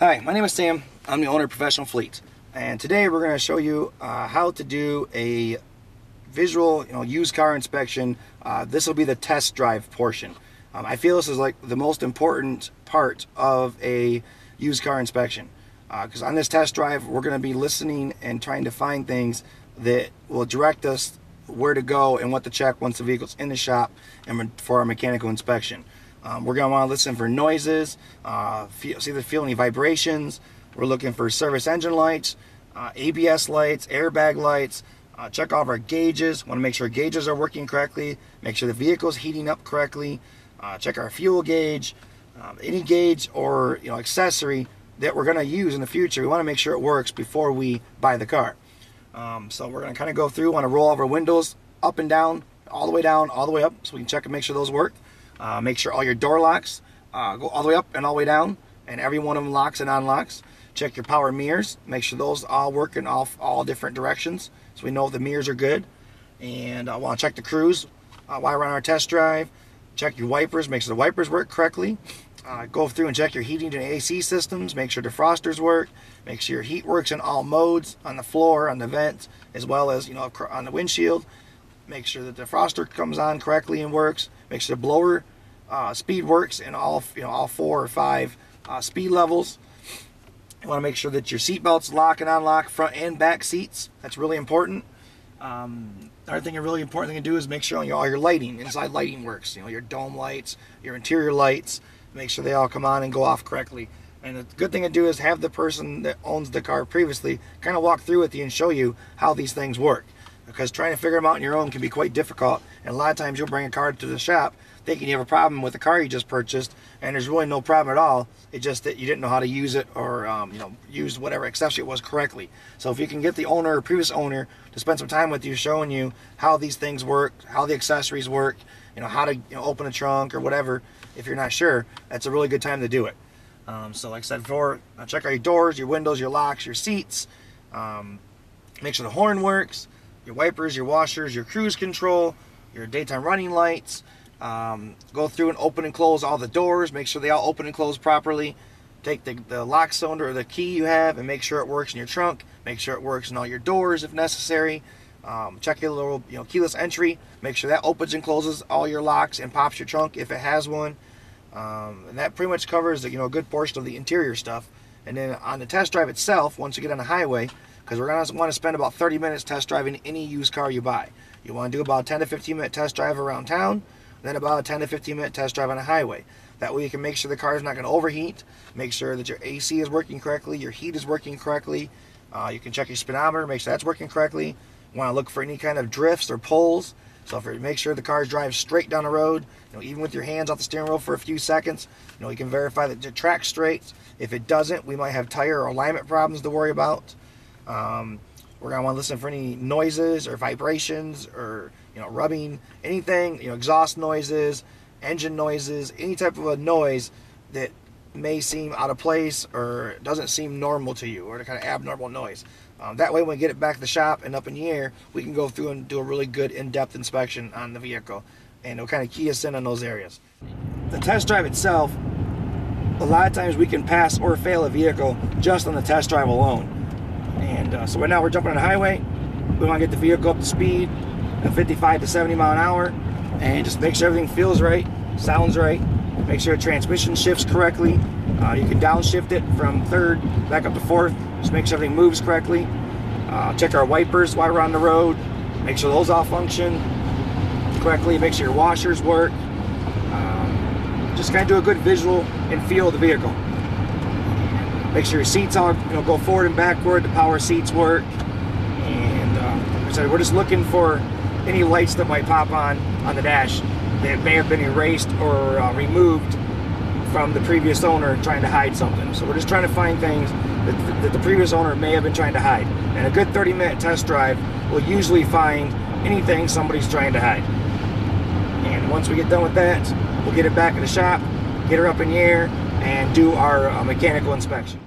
Hi, my name is Sam. I'm the owner of Professional Fleet, and today we're going to show you how to do a visual, used car inspection. This will be the test drive portion. I feel this is like the most important part of a used car inspection, because on this test drive we're going to be listening and trying to find things that will direct us where to go and what to check once the vehicle's in the shop and for our mechanical inspection. We're going to want to listen for noises, see if they feel any vibrations. We're looking for service engine lights, ABS lights, airbag lights. Check all of our gauges. Want to make sure gauges are working correctly. Make sure the vehicle is heating up correctly. Check our fuel gauge. Any gauge or accessory that we're going to use in the future, we want to make sure it works before we buy the car. So we're going to kind of go through. Want to roll all of our windows up and down, all the way down, all the way up, so we can check and make sure those work. Make sure all your door locks go all the way up and all the way down, and every one of them locks and unlocks. Check your power mirrors. Make sure those all work in all different directions, so we know the mirrors are good. And I want to check the cruise while we're on our test drive. Check your wipers. Make sure the wipers work correctly. Go through and check your heating and AC systems. Make sure defrosters work. Make sure your heat works in all modes, on the floor, on the vents, as well as on the windshield. Make sure that the defroster comes on correctly and works. Make sure the blower speed works in all 4 or 5 speed levels. You want to make sure that your seat belts lock and unlock, front and back seats. That's really important. Another thing, a really important thing to do is make sure all your lighting, inside lighting works. Your dome lights, your interior lights. Make sure they all come on and go off correctly. And the good thing to do is have the person that owns the car previously kind of walk through with you and show you how these things work. Because trying to figure them out on your own can be quite difficult. And a lot of times you'll bring a car to the shop thinking you have a problem with the car you just purchased, and there's really no problem at all. It's just that you didn't know how to use it, or use whatever accessory it was correctly. So if you can get the owner or previous owner to spend some time with you showing you how these things work, how the accessories work, how to open a trunk or whatever, if you're not sure, that's a really good time to do it. So like I said before, check out your doors, your windows, your locks, your seats. Make sure the horn works, your wipers, your washers, your cruise control, your daytime running lights. Go through and open and close all the doors. Make sure they all open and close properly. Take the lock cylinder or the key you have and make sure it works in your trunk. Make sure it works in all your doors if necessary. Check your little keyless entry. Make sure that opens and closes all your locks and pops your trunk if it has one. And that pretty much covers a good portion of the interior stuff. And then on the test drive itself, once you get on the highway, because we're going to want to spend about 30 minutes test driving any used car you buy. You want to do about a 10 to 15 minute test drive around town, then about a 10 to 15 minute test drive on a highway. That way you can make sure the car is not going to overheat, make sure that your AC is working correctly, your heat is working correctly. You can check your speedometer, make sure that's working correctly. You want to look for any kind of drifts or pulls. So make sure the car drives straight down the road, even with your hands off the steering wheel for a few seconds, you can verify that the track's straight. If it doesn't, we might have tire or alignment problems to worry about. We're going to want to listen for any noises or vibrations or rubbing, anything, exhaust noises, engine noises, any type of a noise that may seem out of place or doesn't seem normal to you, or the kind of abnormal noise. That way when we get it back to the shop and up in the air, we can go through and do a really good in-depth inspection on the vehicle, and it'll kind of key us in on those areas. The test drive itself, a lot of times we can pass or fail a vehicle just on the test drive alone. And so right now we're jumping on the highway. We want to get the vehicle up to speed at 55 to 70 mile an hour, and just make sure everything feels right, sounds right. Make sure the transmission shifts correctly. You can downshift it from 3rd back up to 4th. Just make sure everything moves correctly. Check our wipers while we're on the road. Make sure those all function correctly. Make sure your washers work. Just kind of do a good visual and feel of the vehicle. Make sure your seats all go forward and backward. The power seats work. And like I said, we're just looking for any lights that might pop on the dash that may have been erased or removed from the previous owner trying to hide something. So we're just trying to find things that the previous owner may have been trying to hide. And a good 30-minute test drive will usually find anything somebody's trying to hide. And once we get done with that, we'll get it back in the shop, get her up in the air, and do our mechanical inspection.